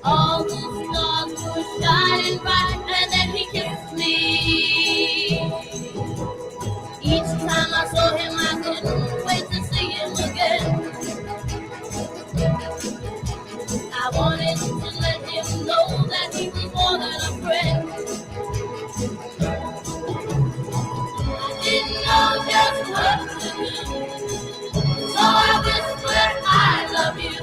All the stars were shining bright, and then he kissed me. Each time I saw him, I couldn't wait to see him again. I wanted to let him know that he was more than a friend. I didn't know just what to do, so I whispered, I love you.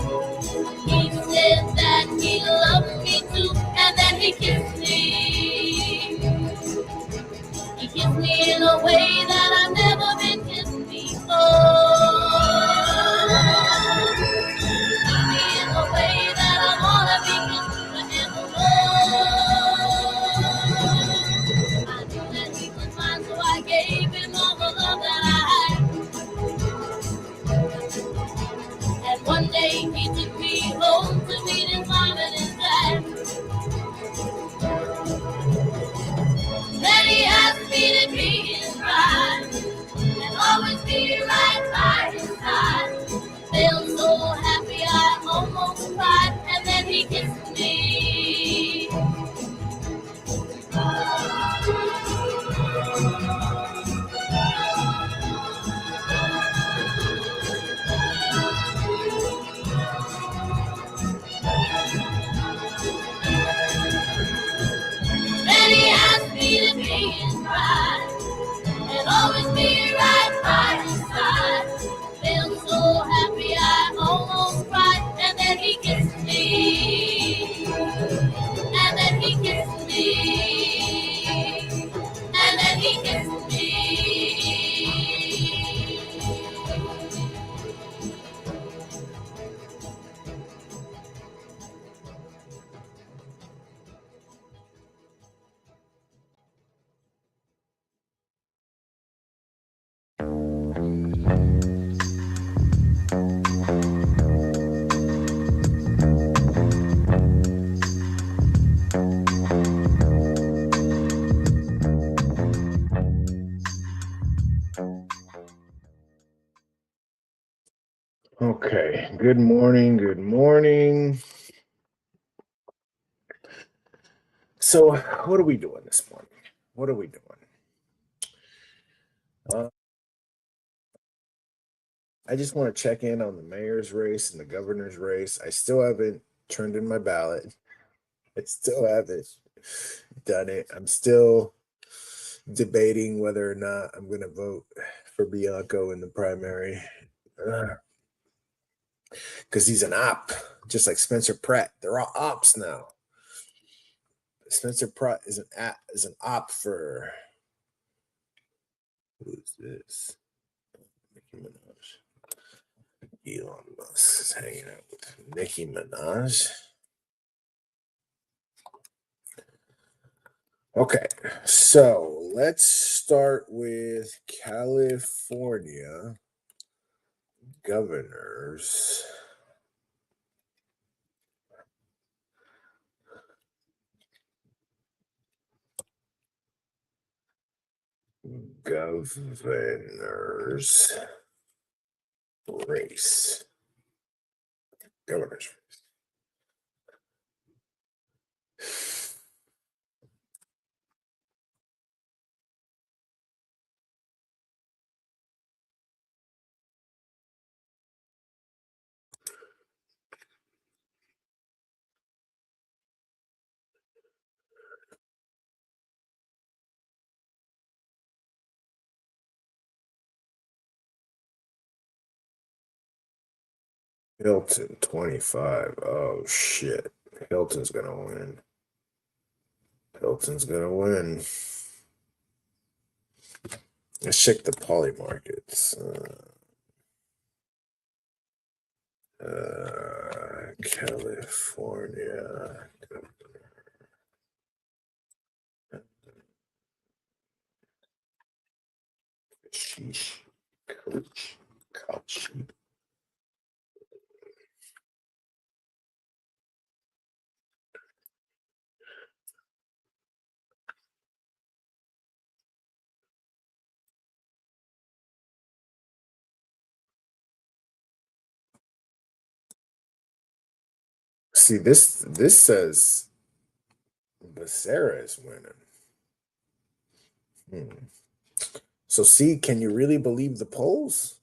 He said that he loved me too, and then he kissed me. He kissed me in a way that I've never been kissed before. Kissed me in a way that I wanna be kissed forevermore. I knew that he was mine, so I gave him all the love that I had. And one day he took me home to meet his mom and his dad. Then he asked me to be his bride and always be right by his side. Felt so happy I almost cried, and then he kissed me. Then he asked me to be his bride and always be right by his side. Felt so happy I almost cried, and then he kissed me. And then he kissed me. And then he kissed me. Okay, good morning, good morning. So, what are we doing this morning? What are we doing? I just want to check in on the mayor's race and the governor's race. I still haven't turned in my ballot. I still haven't done it. I'm still debating whether or not I'm going to vote for Bianco in the primary. Because he's an op, just like Spencer Pratt. They're all ops now. Spencer Pratt is an op for, who is this? Nicki Minaj. Elon Musk is hanging out with Nicki Minaj. Okay, so let's start with California governors. Governor's race. Governor's race. Hilton 25. Oh shit. Hilton's gonna win. Hilton's gonna win. Let's check the poly markets. California. Sheesh. Couch. See, this says Becerra is winning. So, see, can you really believe the polls?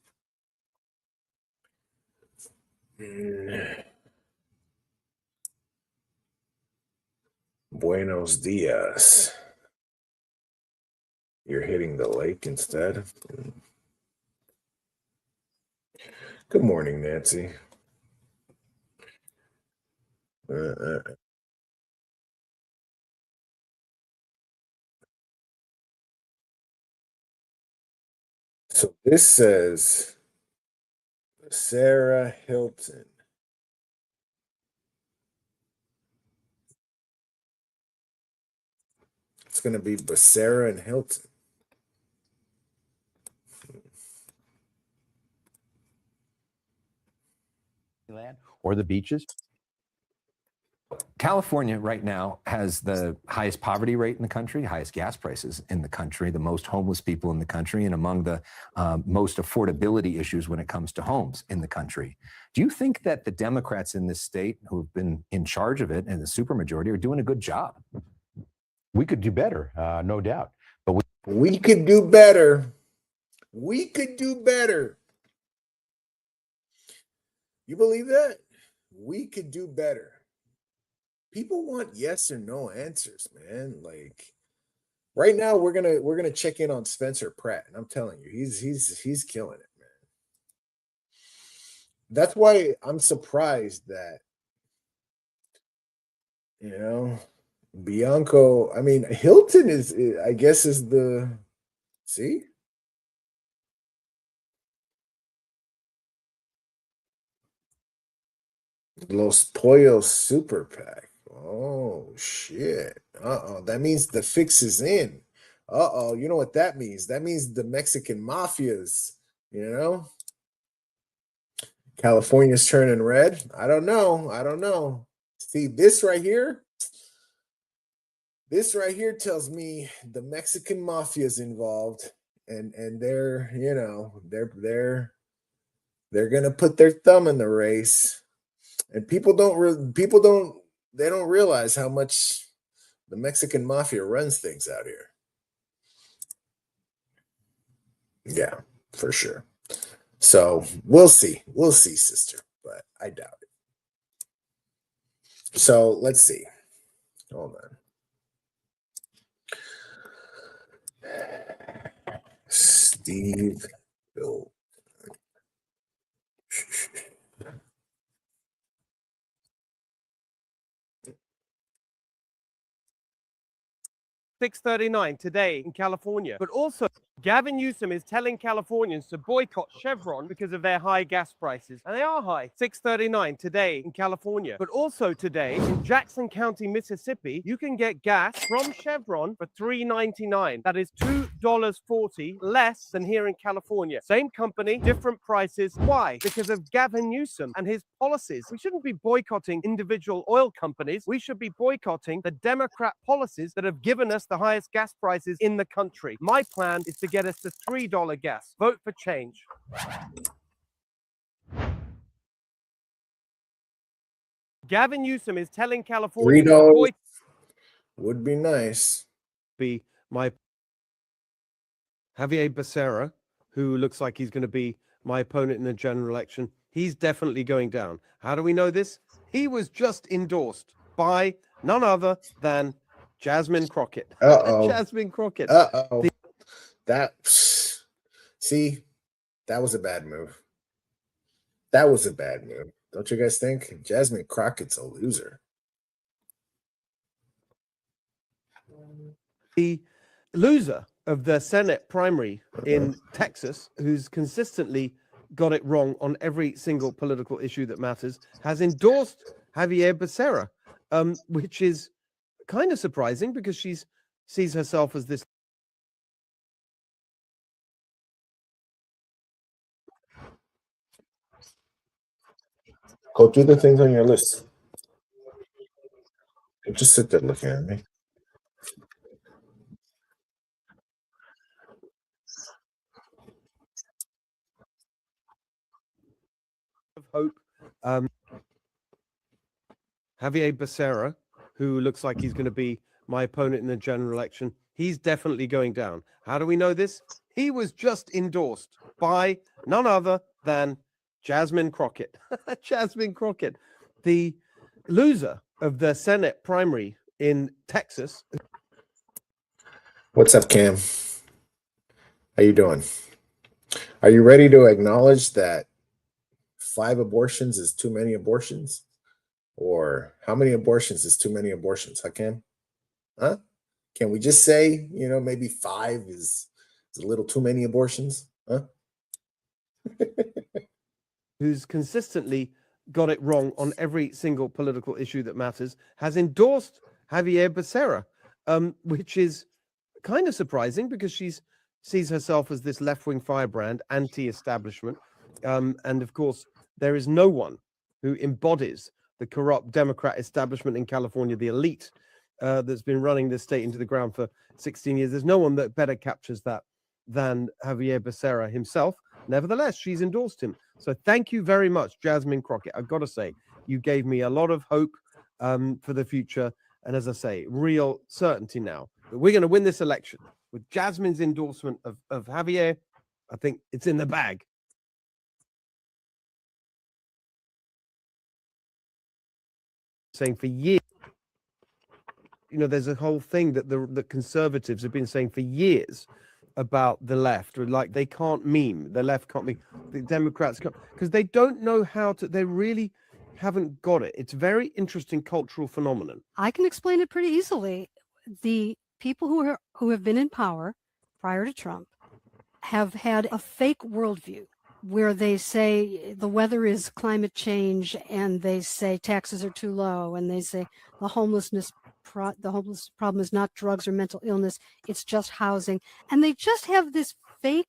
Buenos dias. You're hitting the lake instead. Good morning, Nancy. So this says Sarah Hilton. It's going to be Becerra and Hilton. Or the beaches. California right now has the highest poverty rate in the country, highest gas prices in the country, the most homeless people in the country, and among the most affordability issues when it comes to homes in the country. Do you think that the Democrats in this state who have been in charge of it and the supermajority are doing a good job? We could do better, no doubt. But we could do better. We could do better. You believe that? We could do better. People want yes or no answers, man. Like right now, we're gonna check in on Spencer Pratt, and I'm telling you, he's killing it, man. That's why I'm surprised that Bianco. I mean, Hilton is I guess is the see. Los Pollos Super PAC. Oh shit. That means the fix is in. You know what that means? That means the Mexican mafias, California's turning red. I don't know. See, this right here tells me the Mexican mafia's involved and they're, they're going to put their thumb in the race. And people don't realize how much the Mexican mafia runs things out here. Yeah, for sure. So we'll see, sister, but I doubt it. So let's see. Hold on. Steve Bill. 6:39 today in California. But also, Gavin Newsom is telling Californians to boycott Chevron because of their high gas prices. And they are high. 6:39 today in California. But also today in Jackson County, Mississippi, you can get gas from Chevron for $3.99. That is $2.40 less than here in California. Same company, different prices. Why? Because of Gavin Newsom and his policies. We shouldn't be boycotting individual oil companies. We should be boycotting the Democrat policies that have given us the highest gas prices in the country. My plan is to get us to $3 gas. Vote for change. Gavin Newsom is telling California $3 would be nice. Be my Javier Becerra, who looks like he's going to be my opponent in the general election. He's definitely going down. How do we know this? He was just endorsed by none other than Jasmine Crockett. Jasmine Crockett. See, that was a bad move. Don't you guys think? Jasmine Crockett's a loser. The loser of the Senate primary in Texas, who's consistently got it wrong on every single political issue that matters, has endorsed Javier Becerra, which is kind of surprising because she sees herself as this. Go through the things on your list. Just sit there looking at me. Of hope. Javier Becerra, who looks like he's going to be my opponent in the general election, he's definitely going down. How do we know this? He was just endorsed by none other than Jasmine Crockett. Jasmine Crockett, the loser of the Senate primary in Texas. What's up, Cam? How you doing? Are you ready to acknowledge that 5 abortions is too many abortions? Or how many abortions is too many abortions, huh, Cam? Huh? Can we just say, maybe 5 is a little too many abortions? Huh? Who's consistently got it wrong on every single political issue that matters, has endorsed Javier Becerra, which is kind of surprising because she sees herself as this left-wing firebrand, anti-establishment. And of course, there is no one who embodies the corrupt Democrat establishment in California, the elite that's been running this state into the ground for 16 years. There's no one that better captures that than Javier Becerra himself. Nevertheless, she's endorsed him. So thank you very much, Jasmine Crockett. I've got to say, you gave me a lot of hope for the future. And as I say, real certainty now that we're going to win this election. With Jasmine's endorsement of Javier, I think it's in the bag. Saying for years, there's a whole thing that the conservatives have been saying for years about the left, or like they can't meme, the left can't meme, the Democrats can't, because they don't know how to, they really haven't got it. It's a very interesting cultural phenomenon. I can explain it pretty easily. The people who have been in power prior to Trump have had a fake worldview where they say the weather is climate change, and they say taxes are too low, and they say the homeless problem is not drugs or mental illness, it's just housing. And they just have this fake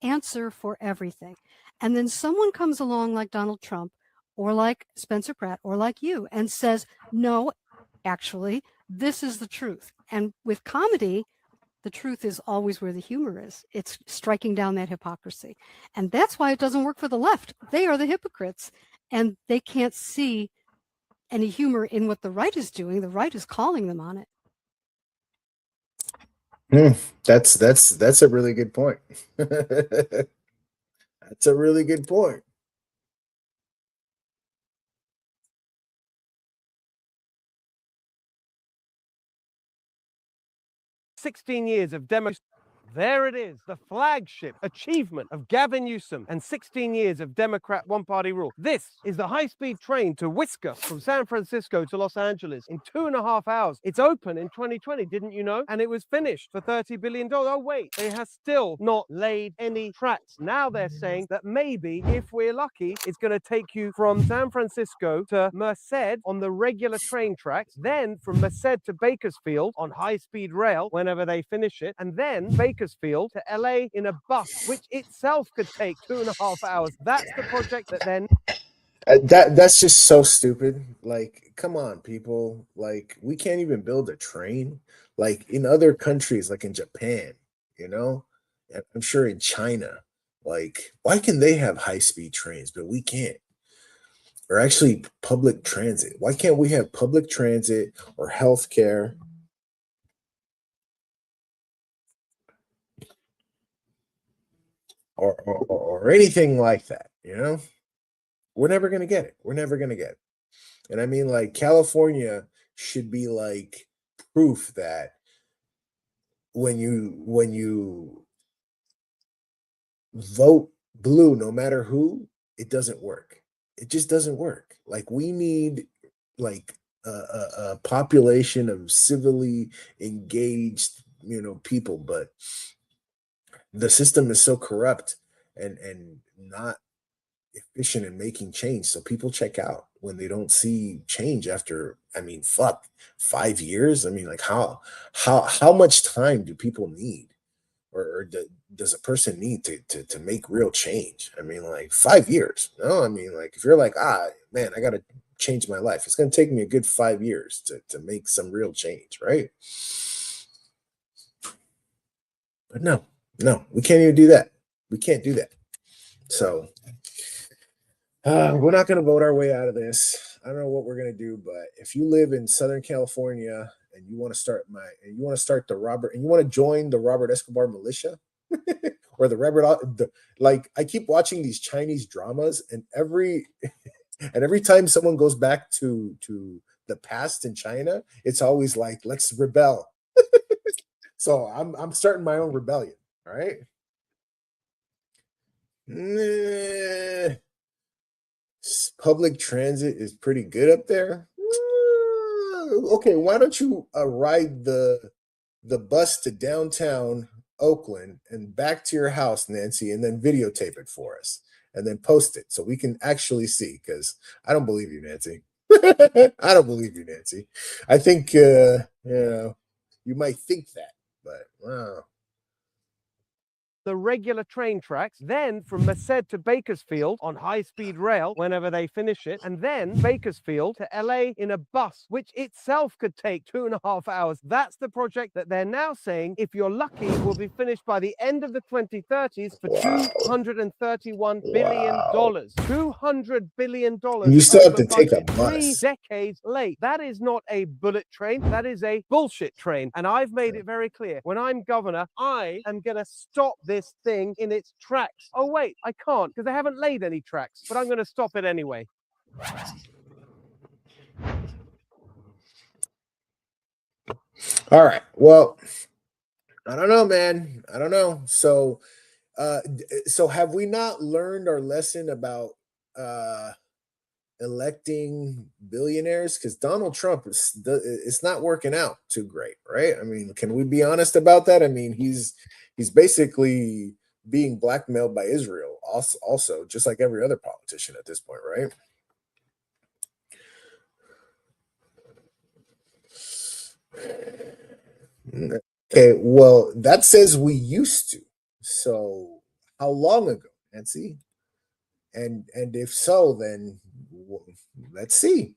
answer for everything. And then someone comes along like Donald Trump or like Spencer Pratt or like you and says, no, actually, this is the truth. And with comedy, the truth is always where the humor is. It's striking down that hypocrisy. And that's why it doesn't work for the left. They are the hypocrites, and they can't see any humor in what the right is doing. The right is calling them on it. That's a really good point. That's a really good point. "16 years of democracy." There it is, the flagship achievement of Gavin Newsom and 16 years of Democrat one-party rule. This is the high-speed train to Whisker from San Francisco to Los Angeles in 2.5 hours. It's open in 2020, didn't you know? And it was finished for $30 billion. Oh, wait, they have still not laid any tracks. Now they're saying that maybe, if we're lucky, it's going to take you from San Francisco to Merced on the regular train tracks, then from Merced to Bakersfield on high-speed rail whenever they finish it, and then Bakersfield to LA in a bus, which itself could take 2.5 hours. That's the project that then. That's just so stupid. Like, come on, people. Like, we can't even build a train. Like in other countries, like in Japan, I'm sure in China. Like, why can they have high-speed trains, but we can't? Or actually public transit. Why can't we have public transit or healthcare? Or anything like that, We're never going to get it. We're never going to get it. And I mean, like, California should be like proof that when you vote blue, no matter who, it doesn't work. It just doesn't work. Like, we need like a population of civilly engaged, people, but the system is so corrupt and not efficient in making change. So people check out when they don't see change after, 5 years. Like how much time do people need? Or does a person need to make real change? Like 5 years. No, like if you're like, man, I got to change my life, it's going to take me a good 5 years to make some real change, right? But no, we can't even do that. We can't do that. So we're not going to vote our way out of this. I don't know what we're gonna do, but if you live in Southern California and you want to start the Robert, and you want to join the Robert Escobar militia, or the like, I keep watching these Chinese dramas, and every time someone goes back to the past in China, it's always like, let's rebel. So I'm starting my own rebellion. All right. Public transit is pretty good up there. Okay, why don't you ride the bus to downtown Oakland and back to your house, Nancy, and then videotape it for us and then post it so we can actually see, because I don't believe you, Nancy. I don't believe you, Nancy. I think you might think that, but wow. The regular train tracks, then from Merced to Bakersfield on high-speed rail whenever they finish it, and then Bakersfield to LA in a bus, which itself could take 2.5 hours. That's the project that they're now saying, if you're lucky, will be finished by the end of the 2030s for $231 billion. $200 billion. You still have over to take a budget. 3 bus. decades late. That is not a bullet train. That is a bullshit train. And I've made it very clear. When I'm governor, I am going to stop this thing in its tracks. Oh, wait, I can't because they haven't laid any tracks, but I'm going to stop it anyway. All right. Well, I don't know, man. I don't know. So, so have we not learned our lesson about electing billionaires? Because Donald Trump it's not working out too great, right? I mean, can we be honest about that? I mean, he's basically being blackmailed by Israel, also just like every other politician at this point, right? Okay, well, that says we used to. So how long ago, Nancy? And if so, then let's see.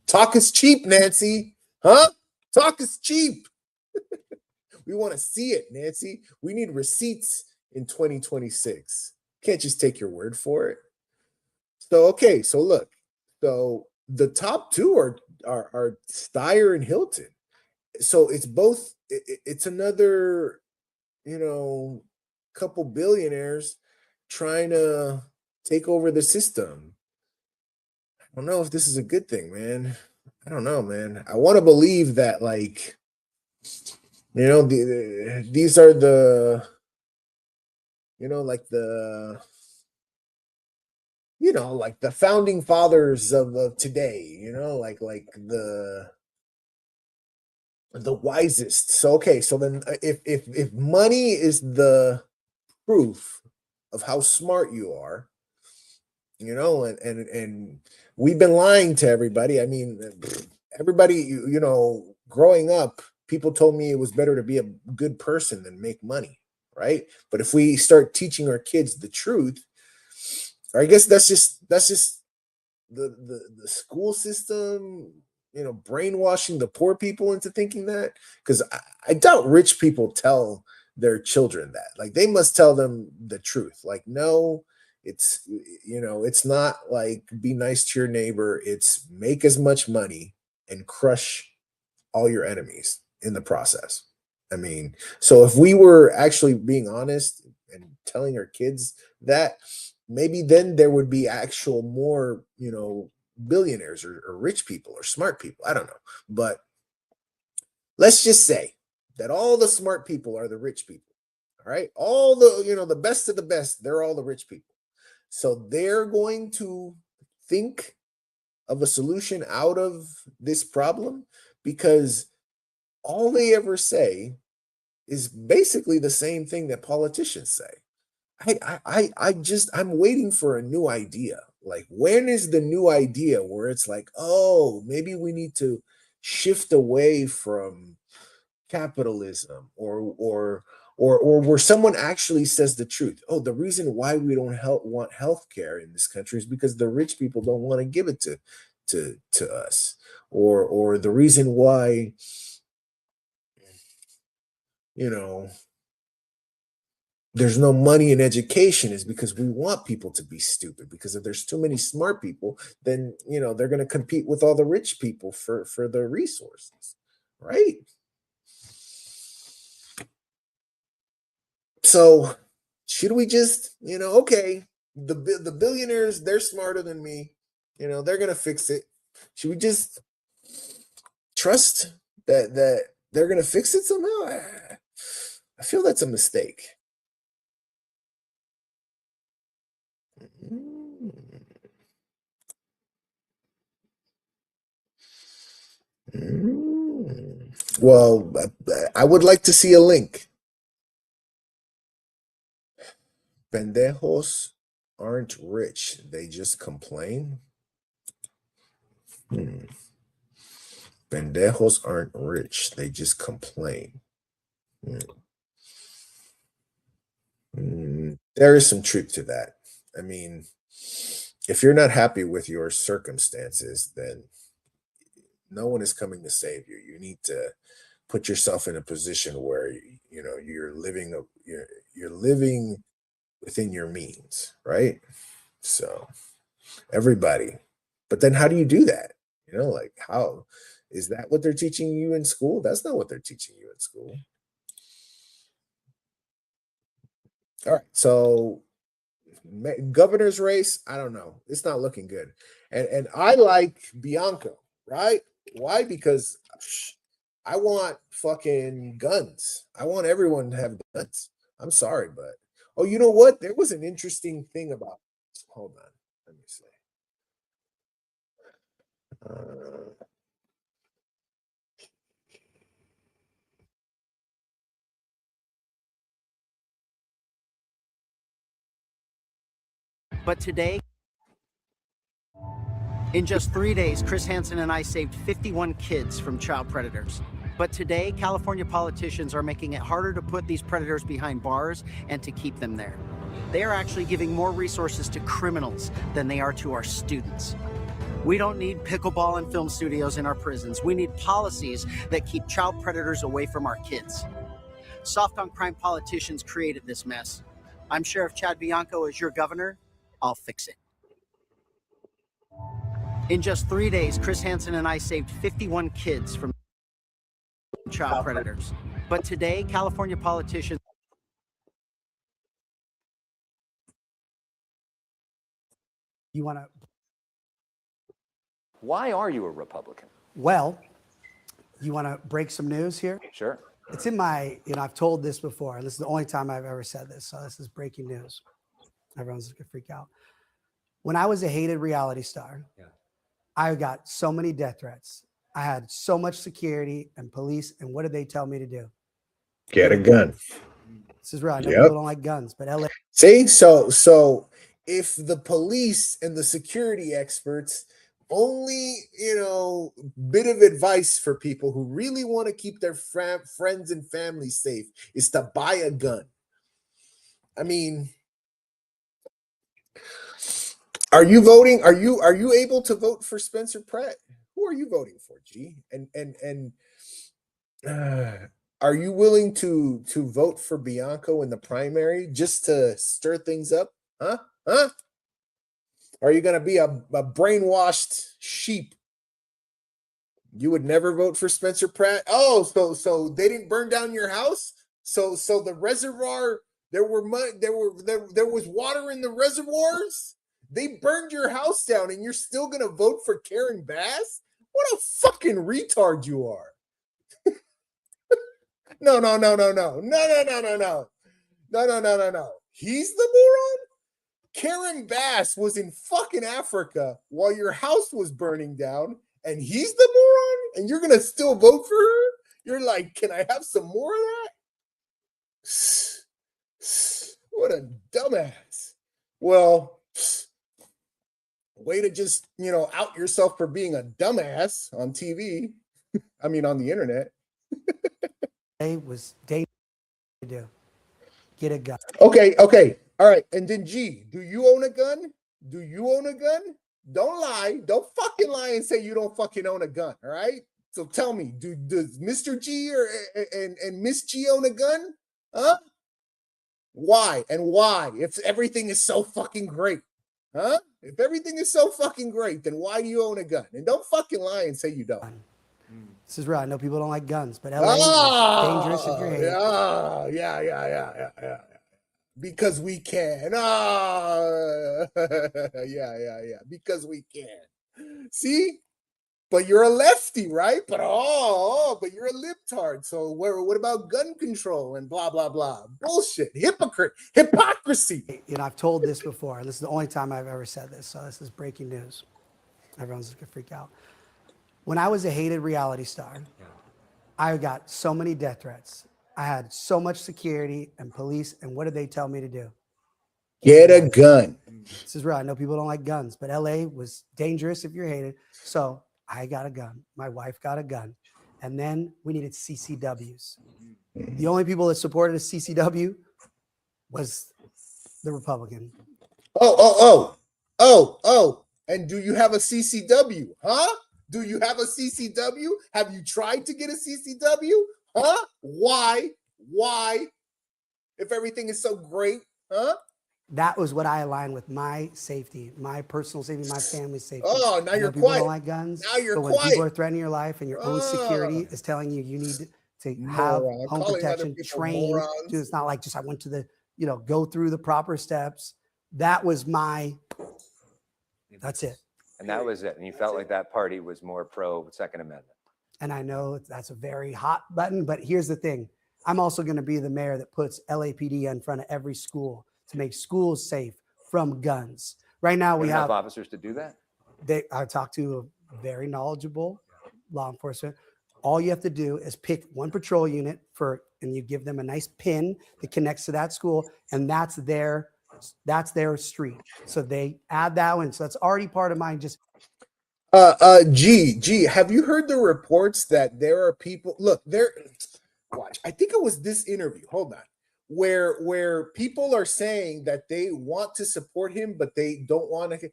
Talk is cheap, Nancy. Huh? Talk is cheap. We want to see it, Nancy. We need receipts in 2026. Can't just take your word for it. So okay, so look. So the top two are Steyer and Hilton. So it's both. It's another, couple billionaires trying to take over the system. I don't know if this is a good thing, man. I don't know, man. I want to believe that, like, these are the, like the founding fathers of today, like the wisest. So okay, so then if money is the proof of how smart you are, and we've been lying to everybody. I mean, everybody, growing up, people told me it was better to be a good person than make money, right? But if we start teaching our kids the truth, I guess that's just the school system, brainwashing the poor people into thinking that. Because I doubt rich people tell their children that. Like, they must tell them the truth. Like, no, it's not like be nice to your neighbor. It's make as much money and crush all your enemies in the process. I mean, so if we were actually being honest and telling our kids that, maybe then there would be actual more, billionaires or rich people or smart people. I don't know. But let's just say that all the smart people are the rich people. All right. All the, the best of the best, they're all the rich people. So they're going to think of a solution out of this problem, because all they ever say is basically the same thing that politicians say. I'm waiting for a new idea. Like, when is the new idea where it's like, oh, maybe we need to shift away from capitalism, or where someone actually says the truth. Oh, the reason why we don't want healthcare in this country is because the rich people don't want to give it to us, or the reason why, there's no money in education is because we want people to be stupid, because if there's too many smart people, then they're going to compete with all the rich people for the resources, right? So should we just okay, the billionaires, they're smarter than me, they're going to fix it. Should we just trust that they're going to fix it somehow? I feel that's a mistake. Well, I would like to see a link. Pendejos aren't rich, they just complain. Pendejos aren't rich, they just complain. There is some truth to that. I mean, if you're not happy with your circumstances, then no one is coming to save you. You need to put yourself in a position where you're living within your means, right? So everybody. But then how do you do that? Like, how is that what they're teaching you in school? That's not what they're teaching you in school. All right, so governor's race, I don't know. It's not looking good. And I like Bianco, right? Why? Because I want fucking guns. I want everyone to have guns. I'm sorry, but you know what? There was an interesting thing about. Hold on, let me see. But today, in just 3 days, Chris Hansen and I saved 51 kids from child predators. But today, California politicians are making it harder to put these predators behind bars and to keep them there. They are actually giving more resources to criminals than they are to our students. We don't need pickleball and film studios in our prisons. We need policies that keep child predators away from our kids. Soft on crime politicians created this mess. I'm Sheriff Chad Bianco as your governor. I'll fix it. In just 3 days, Chris Hansen and I saved 51 kids from child predators. But today, California politicians. You want to? Why are you a Republican? Well, you want to break some news here? Sure. It's in my, I've told this before. This is the only time I've ever said this. So this is breaking news. Everyone's going to freak out. When I was a hated reality star, I got so many death threats. I had so much security and police. And what did they tell me to do? Get a gun. This is real. I know people don't like guns, but LA. See, so if the police and the security experts only, bit of advice for people who really want to keep their friends and family safe is to buy a gun. I mean, are you voting? Are you able to vote for Spencer Pratt? Who are you voting for, G? And are you willing to vote for Bianco in the primary just to stir things up? Huh? Are you going to be a brainwashed sheep? You would never vote for Spencer Pratt? Oh, so they didn't burn down your house? So the reservoir, there was water in the reservoirs? They burned your house down and you're still going to vote for Karen Bass? What a fucking retard you are. No. He's the moron? Karen Bass was in fucking Africa while your house was burning down, and he's the moron? And you're going to still vote for her? You're like, can I have some more of that? What a dumbass. Well, way to just, out yourself for being a dumbass on TV. I mean, on the internet. It was dangerous to do. Get a gun. Okay. All right. And then G, do you own a gun? Don't lie. Don't fucking lie and say you don't fucking own a gun. All right. So tell me, does Mr. G and Miss G own a gun? Huh? Why? And why? If everything is so fucking great, huh? If everything is so fucking great, then why do you own a gun? And don't fucking lie and say you don't. This is real. I know people don't like guns, but LA is dangerous if you're hating. Yeah. Because we can. Yeah. Because we can. See? But you're a lefty, right? But but you're a libtard. So what about gun control and blah blah blah? Bullshit. Hypocrisy. You know, I've told this before. This is the only time I've ever said this. So this is breaking news. Everyone's gonna freak out. When I was a hated reality star, I got so many death threats. I had so much security and police. And what did they tell me to do? Get a gun. This is real. I know people don't like guns, but LA was dangerous if you're hated. So I got a gun. My wife got a gun. And then we needed CCWs. The only people that supported a CCW was the Republican. Oh. And do you have a CCW? Huh? Do you have a CCW? Have you tried to get a CCW? Huh? Why? If everything is so great, huh? That was what I aligned with: my safety, my personal safety, my family's safety. Oh, now you're people quiet. Don't like guns. Now you're but when quiet. people are threatening your life and your own security is telling you need to have home protection, train. Dude, it's not like just I went to the, go through the proper steps. That was that's it. And that was it. And you felt like that party was more pro Second Amendment. And I know that's a very hot button, but here's the thing. I'm also going to be the mayor that puts LAPD in front of every school to make schools safe from guns. Right now we have officers to do that. I talked to a very knowledgeable law enforcement. All you have to do is pick one patrol unit and you give them a nice pin that connects to that school, and that's their street. So they add that one. So that's already part of mine. Just have you heard the reports that there are people? Look, watch. I think it was this interview. Hold on. Where people are saying that they want to support him, but they don't want to.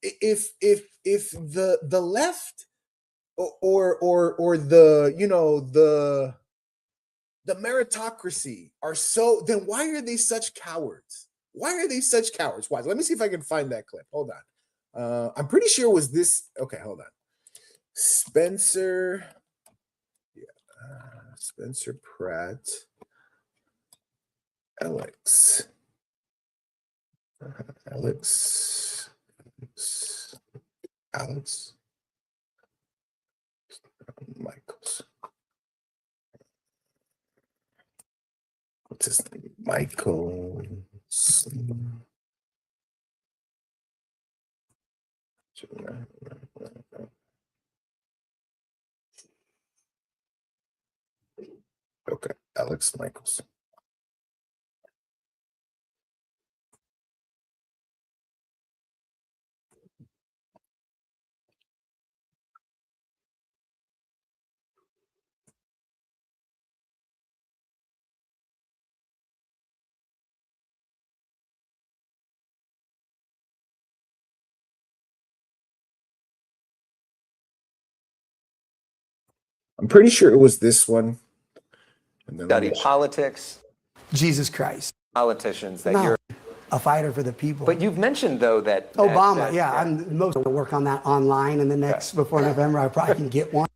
If the left or the meritocracy are so, then why are they such cowards? Why are they such cowards? Why? Let me see if I can find that clip. Hold on. I'm pretty sure it was this. Okay, hold on. Spencer Pratt. Alex Michaels. What's his name? Michaels. Okay, Alex Michaels. I'm pretty sure it was this one. And then Study politics. Jesus Christ. Politicians that you're a fighter for the people. But you've mentioned though that Obama, I'm most going to work on that online in the next before November. I probably can get one.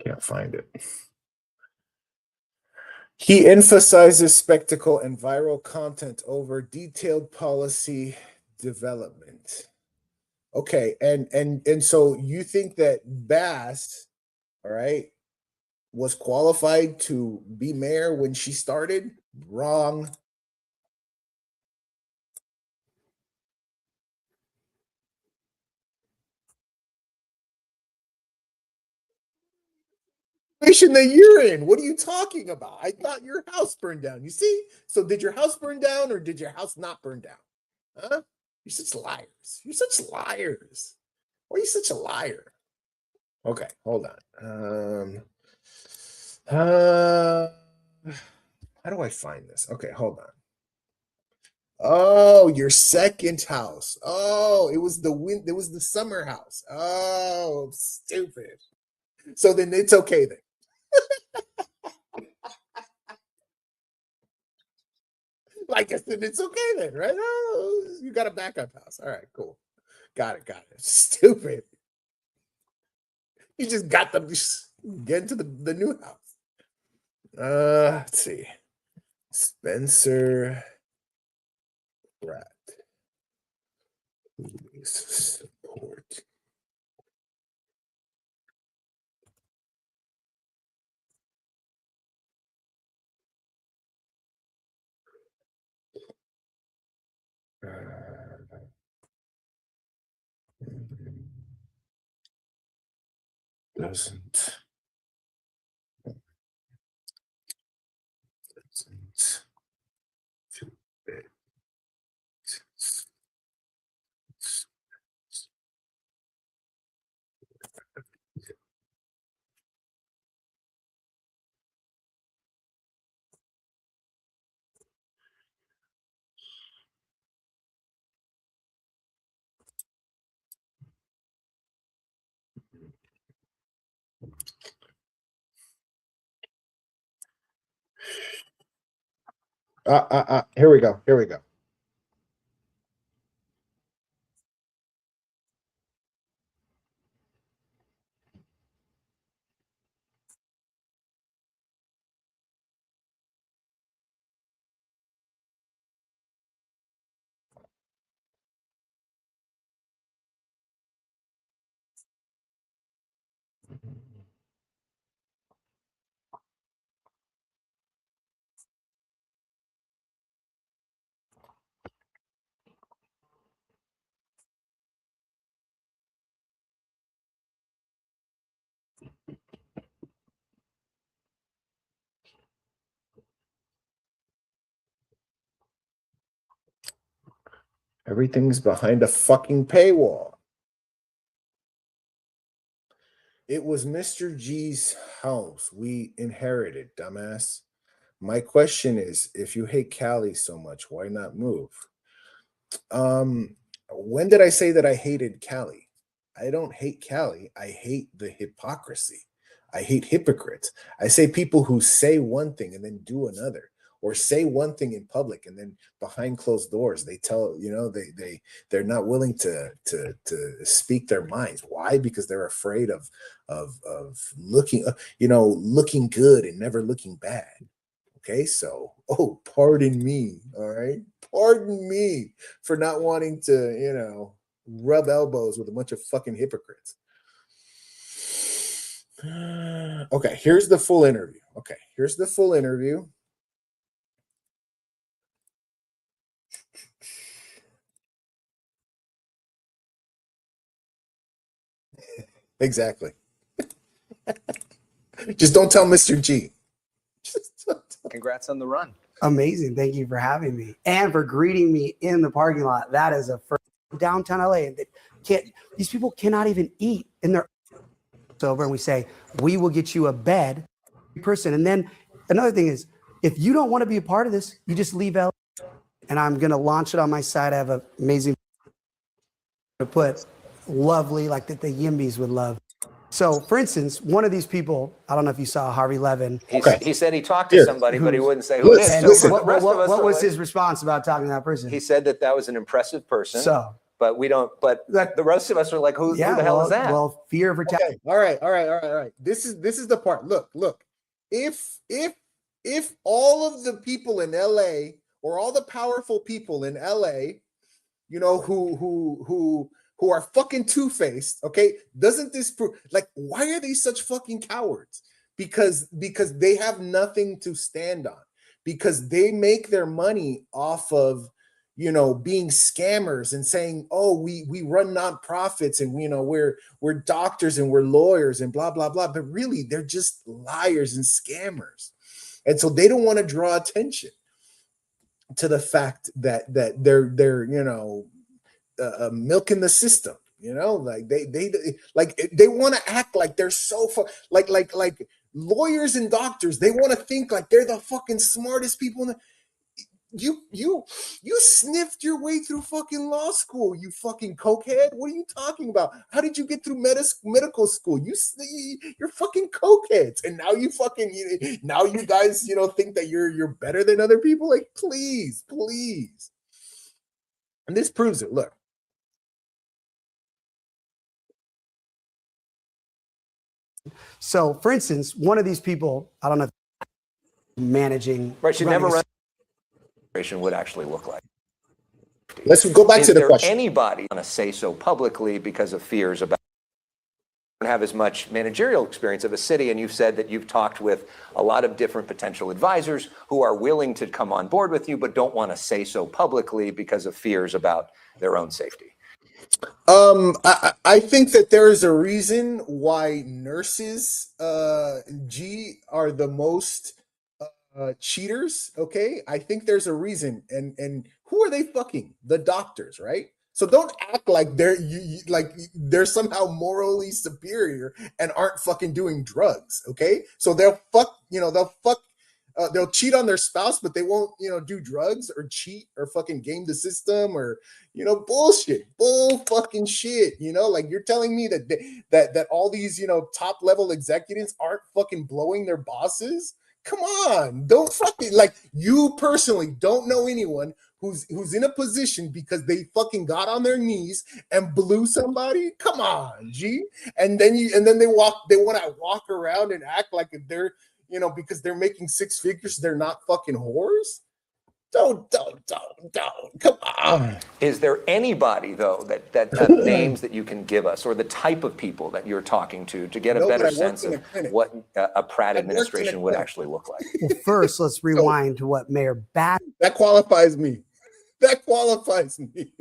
Can't find it. He emphasizes spectacle and viral content over detailed policy development. Okay, and so you think that Bass, all right, was qualified to be mayor when she started? Wrong. situation that you're in. What are you talking about? I thought your house burned down. You see? So did your house burn down or did your house not burn down? Huh? You're such liars. You're such liars. Why are you such a liar? Okay, hold on. How do I find this? Okay, hold on. Oh, your second house. Oh, it was the summer house. Oh, stupid. So then it's okay then. I guess then it's okay then, right? Oh, you got a backup house. All right, cool. Got it. Stupid. You just got them. Get into the new house. Let's see. Spencer Pratt. Please support. Doesn't fit. Here we go. Everything's behind a fucking paywall. It was Mr. G's house we inherited, dumbass. My question is, if you hate Cali so much, why not move? When did I say that I hated Cali? I don't hate Cali. I hate the hypocrisy. I hate hypocrites. I say people who say one thing and then do another, or say one thing in public and then behind closed doors they tell they're not willing to speak their minds. Why? Because they're afraid of looking looking good and never looking bad. Okay, so pardon me, all right, pardon me for not wanting to rub elbows with a bunch of fucking hypocrites. Okay, here's the full interview. Exactly. Just don't tell Mr. G. Congrats on the run. Amazing. Thank you for having me and for greeting me in the parking lot. That is a first downtown LA. These people cannot even eat in their sober. And we say, we will get you a bed person. And then another thing is, if you don't want to be a part of this, you just leave LA. And I'm going to launch it on my site. I have an amazing to put lovely, like that the Yimbys would love. So, for instance, one of these people, I don't know if you saw Harvey Levin. He said he talked to somebody, but he wouldn't say who it is. What was his response about talking to that person? He said that was an impressive person. So, but we don't. But the rest of us are like, who the hell is that? Well, fear of retaliation. Okay. All right. This is the part. Look. If all of the people in LA, or all the powerful people in LA, who are fucking two-faced, okay, doesn't this prove, like, why are they such fucking cowards? Because they have nothing to stand on, because they make their money off of being scammers and saying, oh, we run nonprofits and we're doctors and we're lawyers and blah blah blah, but really they're just liars and scammers. And so they don't want to draw attention to the fact that they're milking the system. Like they want to act like they're so like lawyers and doctors. They want to think like they're the fucking smartest people in the. You sniffed your way through fucking law school, you fucking cokehead. What are you talking about? How did you get through medical school? You're fucking cokeheads, and now you guys think that you're better than other people. Like, please, and this proves it. Look. So, for instance, one of these people, I don't know, managing. Right, she never run. Would actually look like. Let's go back to the question. Is there anybody want to say so publicly because of fears about don't have as much managerial experience of a city? And you've said that you've talked with a lot of different potential advisors who are willing to come on board with you, but don't want to say so publicly because of fears about their own safety. I think that there is a reason why nurses, are the most cheaters. Okay, I think there's a reason, and who are they fucking? The doctors, right? So don't act like they're somehow morally superior and aren't fucking doing drugs. Okay, so they'll cheat on their spouse, but they won't do drugs or cheat or fucking game the system or bull fucking shit. Like, you're telling me that all these top level executives aren't fucking blowing their bosses? Come on, don't fucking, like, you personally don't know anyone who's in a position because they fucking got on their knees and blew somebody. Come on, G. And then they want to walk around and act like they're because they're making six figures, they're not fucking whores. Don't. Come on. Is there anybody though that names that you can give us, or the type of people that you're talking to get a better sense of what a Pratt administration would actually look like? Well, first, let's rewind to what Mayor Bass. That qualifies me. That qualifies me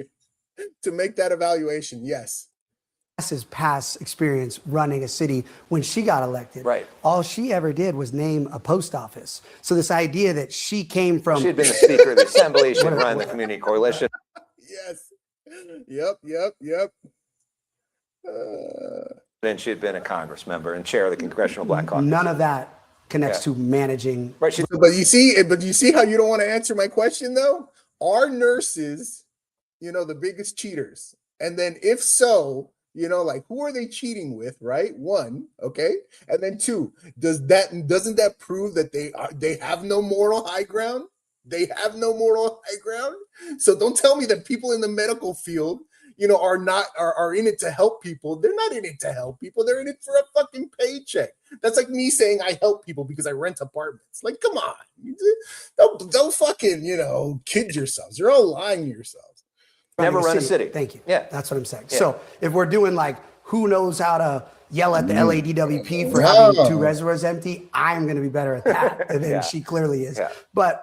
to make that evaluation. Yes. His past experience running a city when she got elected. Right. All she ever did was name a post office. So this idea that she came from. She had been the Speaker of the Assembly. She had run the Community Coalition. Yes. Yep. Then she had been a Congress member and chair of the Congressional Black Caucus. None of that connects to managing. Right. But you see how you don't want to answer my question though? Are nurses, the biggest cheaters? And then if so, like, who are they cheating with, right? One, okay, and then two, doesn't that prove that they have no moral high ground? They have no moral high ground. So don't tell me that people in the medical field, are in it to help people. They're not in it to help people. They're in it for a fucking paycheck. That's like me saying I help people because I rent apartments. Like, come on, don't fucking kid yourselves. You're all lying to yourselves. Never run a city. Thank you. Yeah. That's what I'm saying. Yeah. So if we're doing like who knows how to yell at the LADWP for having two reservoirs empty, I'm going to be better at that than she clearly is. Yeah. But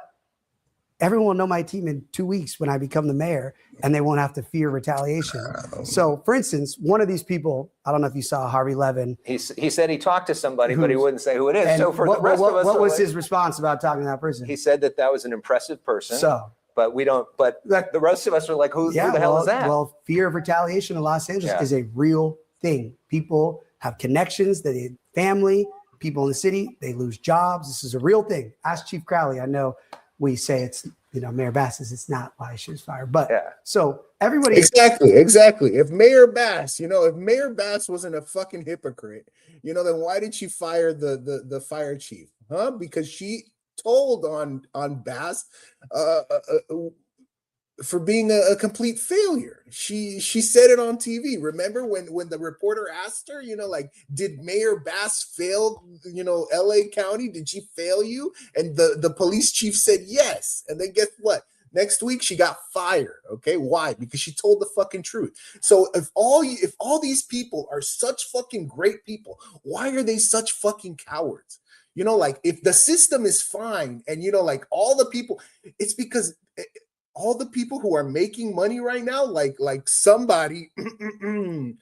everyone will know my team in 2 weeks when I become the mayor, and they won't have to fear retaliation. So, for instance, one of these people, I don't know if you saw Harvey Levin. He said he talked to somebody, but he wouldn't say who it is. So for the rest of us, what was his response about talking to that person? He said that was an impressive person. So. But we don't. But the rest of us are like, who the hell is that? Well, fear of retaliation in Los Angeles is a real thing. People have connections, they family, people in the city, they lose jobs. This is a real thing. Ask Chief Crowley. I know we say it's, Mayor Bass says it's not why she was fired. But so everybody. Exactly. If Mayor Bass wasn't a fucking hypocrite, then why did she fire the fire chief? Huh? Because she told on Bass for being a complete failure. She said it on TV. Remember when the reporter asked her, did Mayor Bass fail, LA County? Did she fail you? And the police chief said yes. And then guess what? Next week she got fired. Okay, why? Because she told the fucking truth. So if all these people are such fucking great people, why are they such fucking cowards? If the system is fine and, all the people, it's because all the people who are making money right now, like somebody, who,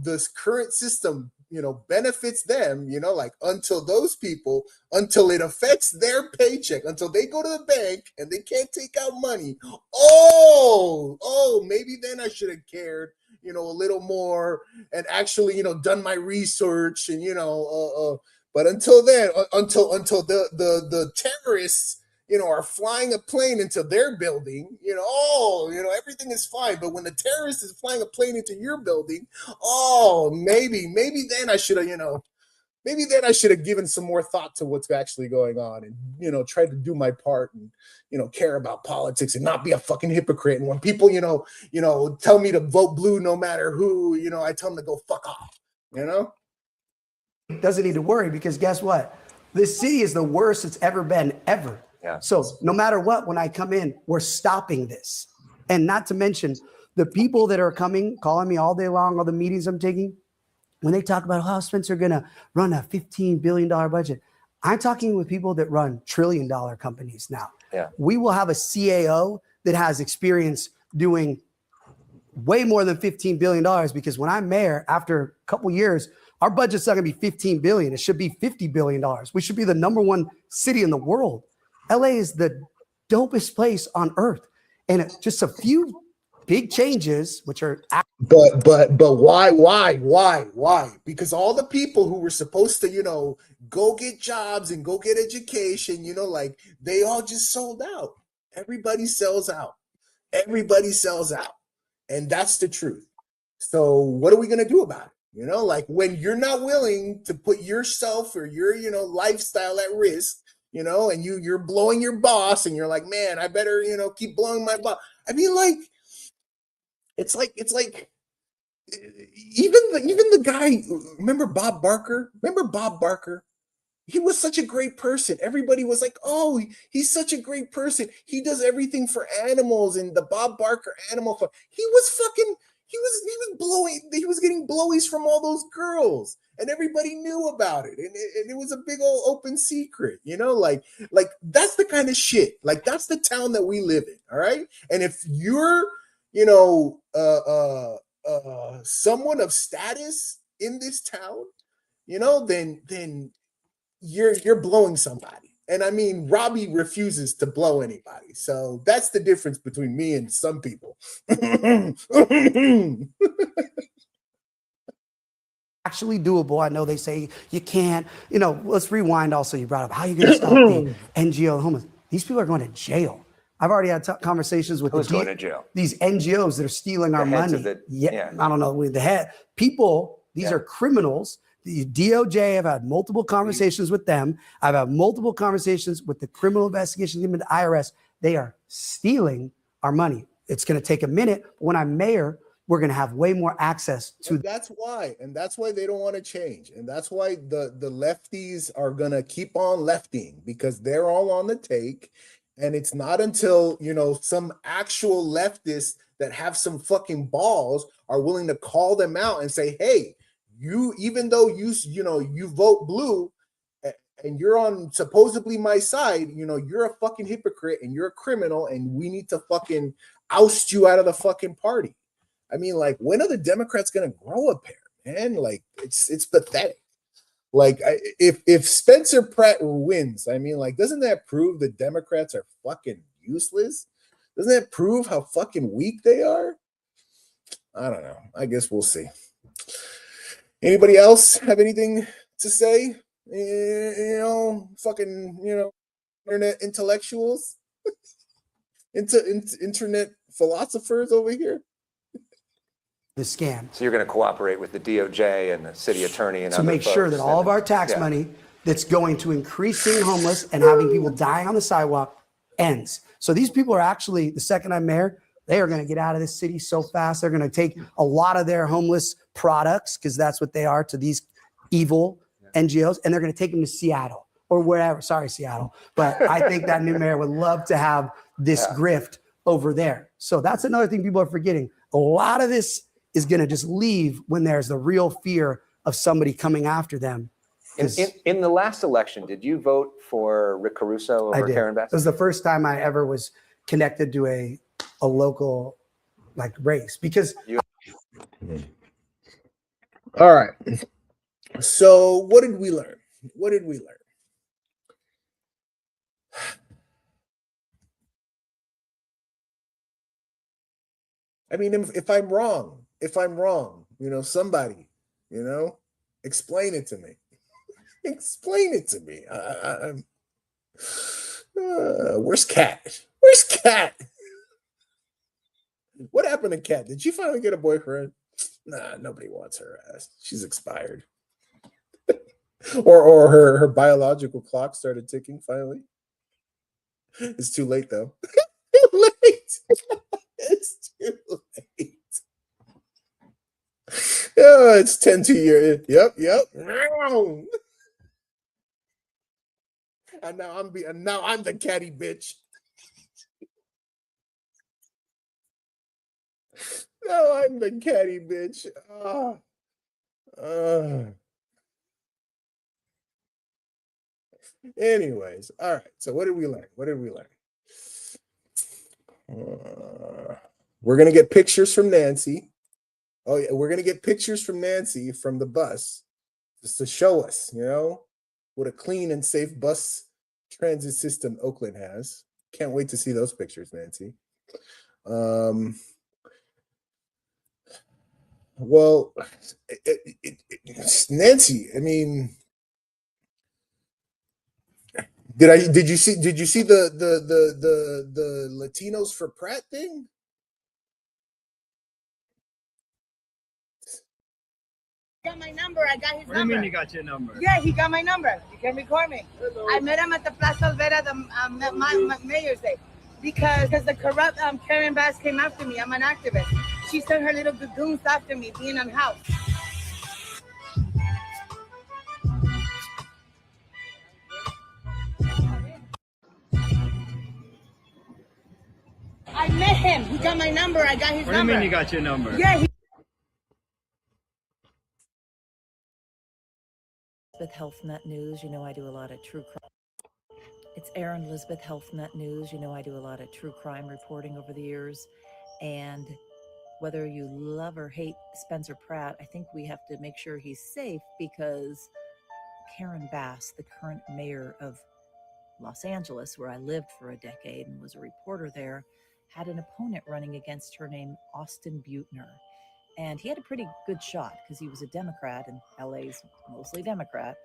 this current system, benefits them, like until those people, until it affects their paycheck, until they go to the bank and they can't take out money. Maybe then I should have cared, a little more and actually, done my research and, but until then, until the terrorists, are flying a plane into their building, everything is fine. But when the terrorist is flying a plane into your building, maybe then I should have, maybe then I should have given some more thought to what's actually going on and, tried to do my part and, care about politics and not be a fucking hypocrite. And when people, tell me to vote blue no matter who, I tell them to go fuck off, Doesn't need to worry, because guess what? This city is the worst it's ever been, ever. Yeah. So no matter what, when I come in, we're stopping this. And not to mention the people that are coming, calling me all day long, all the meetings I'm taking, when they talk about how Spencer going to run a $15 billion budget, I'm talking with people that run $1 trillion companies now. Yeah. We will have a CAO that has experience doing way more than $15 billion, because when I'm mayor, after a couple years, our budget's not going to be $15 billion. It should be $50 billion. We should be the #1 city in the world. LA is the dopest place on earth. And just a few big changes, which are. But why? Because all the people who were supposed to, go get jobs and go get education, like they all just sold out. Everybody sells out. And that's the truth. So what are we going to do about it? Like when you're not willing to put yourself or your, lifestyle at risk, and you're blowing your boss and you're like, man, I better, keep blowing my boss. I mean, like, it's like even the guy, remember Bob Barker? He was such a great person. Everybody was like, oh, he's such a great person. He does everything for animals and the Bob Barker Animal Fund. He was getting blowies from all those girls, and everybody knew about it. And it was a big old open secret, like that's the kind of shit. Like that's the town that we live in. All right. And if you're, someone of status in this town, then you're blowing somebody. And I mean, Robbie refuses to blow anybody. So that's the difference between me and some people. Actually doable. I know they say you can't, let's rewind. Also, you brought up how you going to stop the NGO homeless. These people are going to jail. I've already had conversations with Who's going to jail? These NGOs that are stealing our money. I don't know, with the head people. These are criminals. The DOJ, I've had multiple conversations with them. I've had multiple conversations with the criminal investigation team and the IRS. They are stealing our money. It's going to take a minute. But when I'm mayor, we're going to have way more access to. And that's why they don't want to change. And that's why the lefties are going to keep on lefting, because they're all on the take. And it's not until, some actual leftists that have some fucking balls are willing to call them out and say, hey, you, even though you vote blue and you're on supposedly my side, you're a fucking hypocrite and you're a criminal and we need to fucking oust you out of the fucking party. I mean, like, when are the Democrats going to grow a pair, man? Like, it's pathetic. Like, if Spencer Pratt wins, I mean, like, doesn't that prove the Democrats are fucking useless? Doesn't that prove how fucking weak they are? I don't know. I guess we'll see. Anybody else have anything to say? Fucking, internet intellectuals, internet philosophers over here. The scam. So you're going to cooperate with the DOJ and the city attorney and to make sure that all of our tax money that's going to increasing homeless and having people die on the sidewalk ends. So these people are actually, the second I'm mayor, they are going to get out of this city so fast. They're going to take a lot of their homeless products, because that's what they are to these evil NGOs, and they're going to take them to Seattle or wherever. Sorry, Seattle. But I think that new mayor would love to have this grift over there. So that's another thing people are forgetting. A lot of this is going to just leave when there's the real fear of somebody coming after them In the last election, did you vote for Rick Caruso I over did. Karen Bass? It was the first time I ever was connected to a local like race because. All right. So what did we learn? What did we learn? I mean, if I'm wrong, somebody, explain it to me. Explain it to me. Where's Kat? Where's Kat? What happened to Kat? Did she finally get a boyfriend? Nah, nobody wants her ass. She's expired. or her biological clock started ticking finally. It's too late though. Too late. It's too late. Oh, it's 10 to year. Yep. And now I'm the catty bitch. Now I'm the catty bitch. Anyways, all right. So what did we learn? We're gonna get pictures from Nancy. Oh yeah, we're gonna get pictures from Nancy from the bus, just to show us, what a clean and safe bus transit system Oakland has. Can't wait to see those pictures, Nancy. Well, Nancy, I mean, did you see the Latinos for Pratt thing? Got my number. I got his number. What do you mean you got your number? Yeah, he got my number. You can record me. Hello. I met him at the Plaza Alvera, my Mayor's Day, because the corrupt Karen Bass came after me. I'm an activist. She sent her little goons after me, being unhoused. I met him. He got my number. I got his number. What do you mean you got your number? Yeah. Elizabeth Health Nut News. You know I do a lot of true crime. It's Erin Elizabeth Health Nut News. You know I do a lot of true crime reporting over the years. And whether you love or hate Spencer Pratt, I think we have to make sure he's safe because Karen Bass, the current mayor of Los Angeles, where I lived for a decade and was a reporter there, had an opponent running against her named Austin Butner. And he had a pretty good shot because he was a Democrat and LA's mostly Democrat.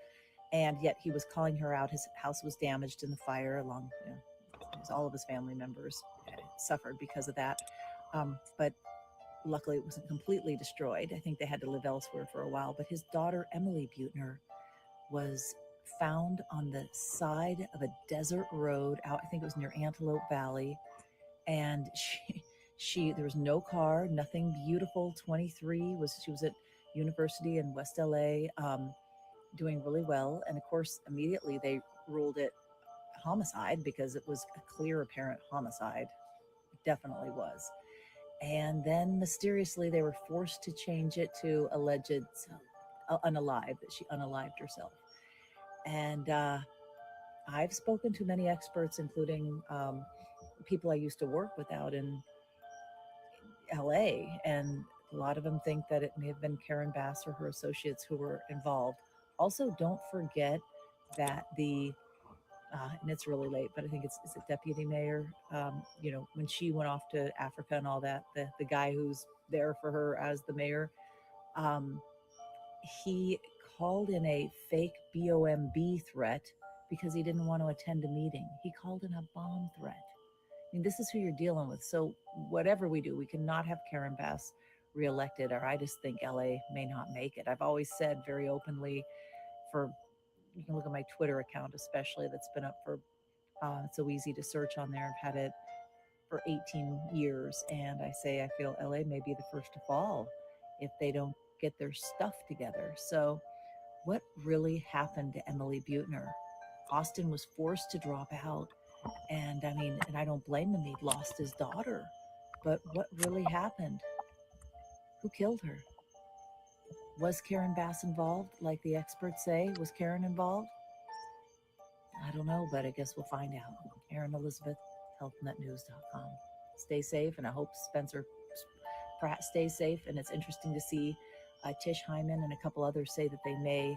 And yet he was calling her out. His house was damaged in the fire along, all of his family members suffered because of that. But luckily it wasn't completely destroyed. I think they had to live elsewhere for a while. But his daughter, Emily Butner, was found on the side of a desert road out, I think it was near Antelope Valley. And there was no car, nothing beautiful. 23 she was at university in West LA, doing really well. And of course, immediately they ruled it homicide because it was a clear, apparent homicide. It definitely was. And then mysteriously they were forced to change it to alleged unalive, that she unalived herself. And I've spoken to many experts, including people I used to work with out in LA, and a lot of them think that it may have been Karen Bass or her associates who were involved. Also, don't forget that and it's really late, but I think is it deputy mayor, when she went off to Africa and all that, the guy who's there for her as the mayor, he called in a fake BOMB threat because he didn't want to attend a meeting. He called in a bomb threat. I mean, this is who you're dealing with. So whatever we do, we cannot have Karen Bass reelected, or I just think LA may not make it. I've always said very openly, you can look at my Twitter account, especially, that's been up for, it's so easy to search on there. I've had it for 18 years. And I say, I feel LA may be the first to fall if they don't get their stuff together. So what really happened to Emily Butner? Austin was forced to drop out. And I don't blame him. He'd lost his daughter. But what really happened? Who killed her? Was Karen Bass involved, like the experts say? Was Karen involved? I don't know, but I guess we'll find out. Erin Elizabeth, healthnetnews.com. Stay safe, and I hope Spencer Pratt stays safe. And it's interesting to see Tish Hyman and a couple others say that they may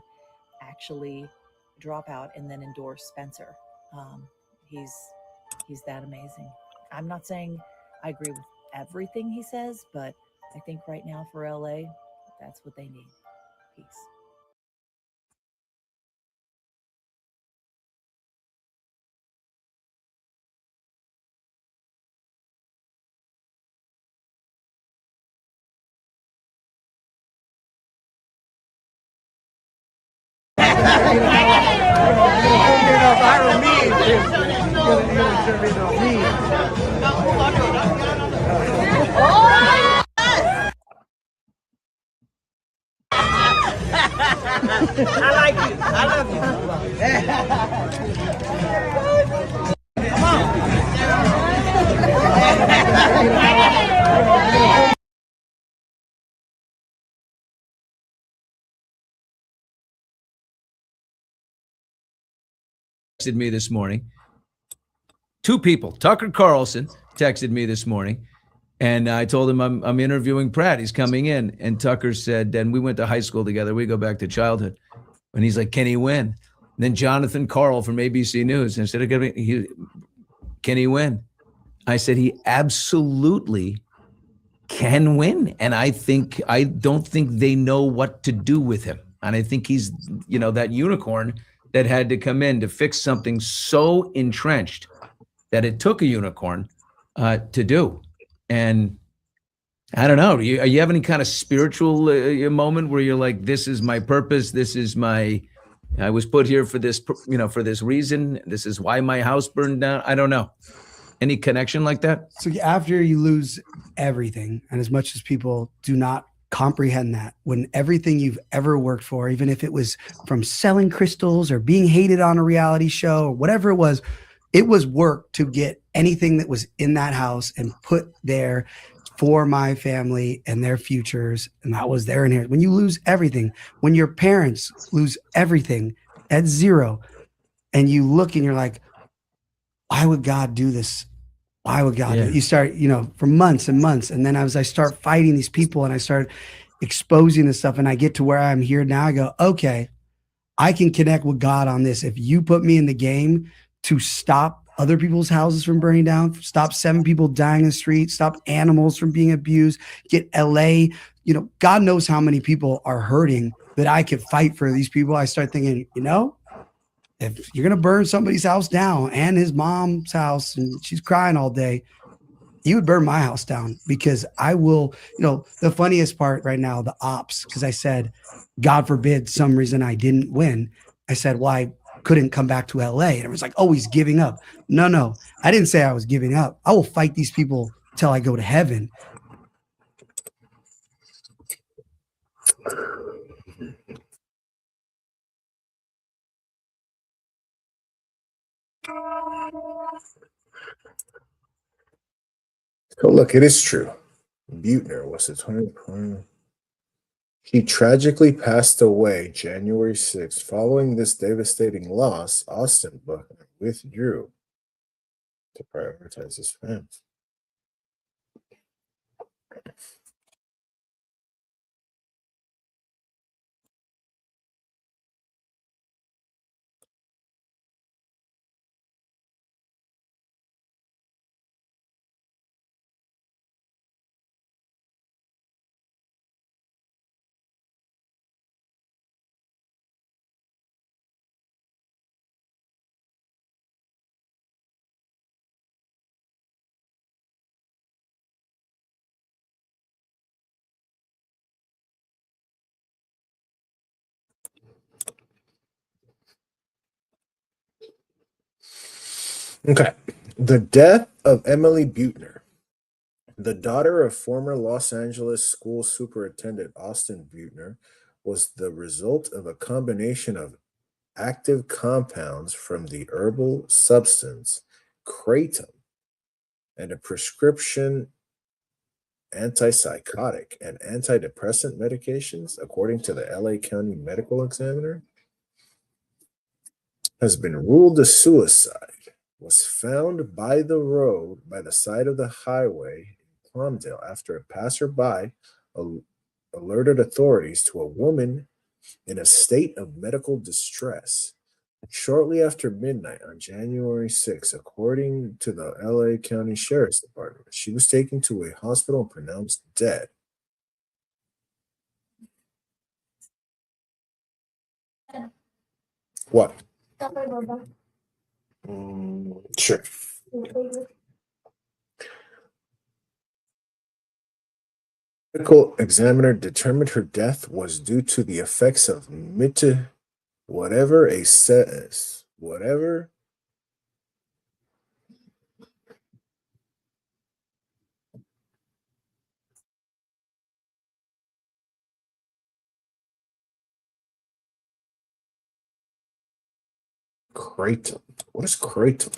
actually drop out and then endorse Spencer. He's that amazing. I'm not saying I agree with everything he says, but I think right now for LA, that's what they need. Peace. I like you. I love you. Come on. Texted me this morning. Two people, Tucker Carlson texted me this morning, and I told him I'm interviewing Pratt. He's coming in, and Tucker said, and we went to high school together. We go back to childhood. And he's like, can he win? And then Jonathan Karl from ABC News, and instead of can he win? I said, he absolutely can win. And I don't think they know what to do with him. And I think he's, that unicorn that had to come in to fix something so entrenched that it took a unicorn to do. And I don't know, you have any kind of spiritual moment where you're like, this is my purpose, I was put here for this, for this reason, this is why my house burned down? I don't know. Any connection like that? So after you lose everything, and as much as people do not comprehend that, when everything you've ever worked for, even if it was from selling crystals or being hated on a reality show or whatever it was work to get anything that was in that house and put there for my family and their futures. And that was their inheritance. When you lose everything, when your parents lose everything at zero, and you look and you're like, why would God do this? Why would God do it? You start, for months and months. And then I start fighting these people, and I start exposing this stuff, and I get to where I'm here now. I go, okay, I can connect with God on this. If you put me in the game to stop other people's houses from burning down, stop 7 people dying in the street, stop animals from being abused, get LA, God knows how many people are hurting that I could fight for these people. I start thinking, if you're going to burn somebody's house down and his mom's house, and she's crying all day, you would burn my house down, because I will, the funniest part right now, the ops, because I said, God forbid some reason I didn't win. I said, well, I couldn't come back to LA. And it was like, oh, he's giving up. No, I didn't say I was giving up. I will fight these people till I go to heaven. So look, it is true. Buettner was a 2020. He tragically passed away January 6th. Following this devastating loss, Austin Buckner withdrew to prioritize his family. Okay. The death of Emily Buettner, the daughter of former Los Angeles school superintendent Austin Buettner, was the result of a combination of active compounds from the herbal substance kratom and a prescription antipsychotic, and antidepressant medications, according to the LA County Medical Examiner, has been ruled a suicide. Was found by the side of the highway in Palmdale after a passerby alerted authorities to a woman in a state of medical distress shortly after midnight on January 6, according to the LA County Sheriff's Department. She was taken to a hospital and pronounced dead. What? Sure. Medical examiner determined her death was due to the effects of whatever. Kratom. What is kratom?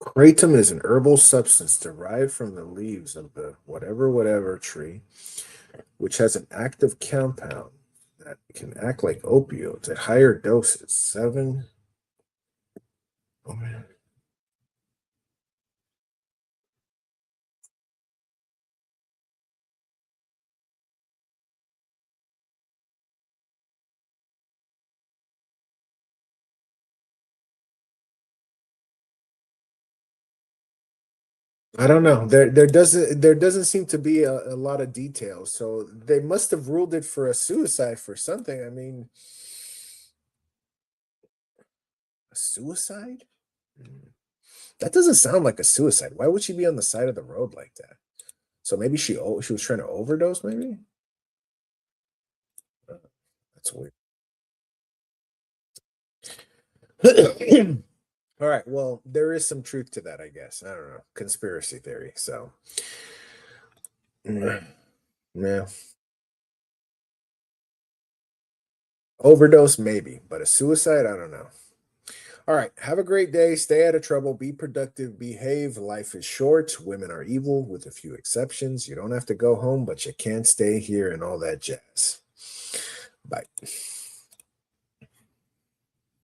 Kratom is an herbal substance derived from the leaves of the whatever tree, which has an active compound that can act like opioids at higher doses. 7. Oh, man. I don't know. There doesn't seem to be a lot of details. So they must have ruled it for a suicide for something. I mean, a suicide? That doesn't sound like a suicide. Why would she be on the side of the road like that? So maybe she was trying to overdose, maybe? That's weird. All right. Well, there is some truth to that, I guess. I don't know. Conspiracy theory. So, yeah. Overdose, maybe, but a suicide, I don't know. All right. Have a great day. Stay out of trouble. Be productive. Behave. Life is short. Women are evil, with a few exceptions. You don't have to go home, but you can't stay here and all that jazz. Bye.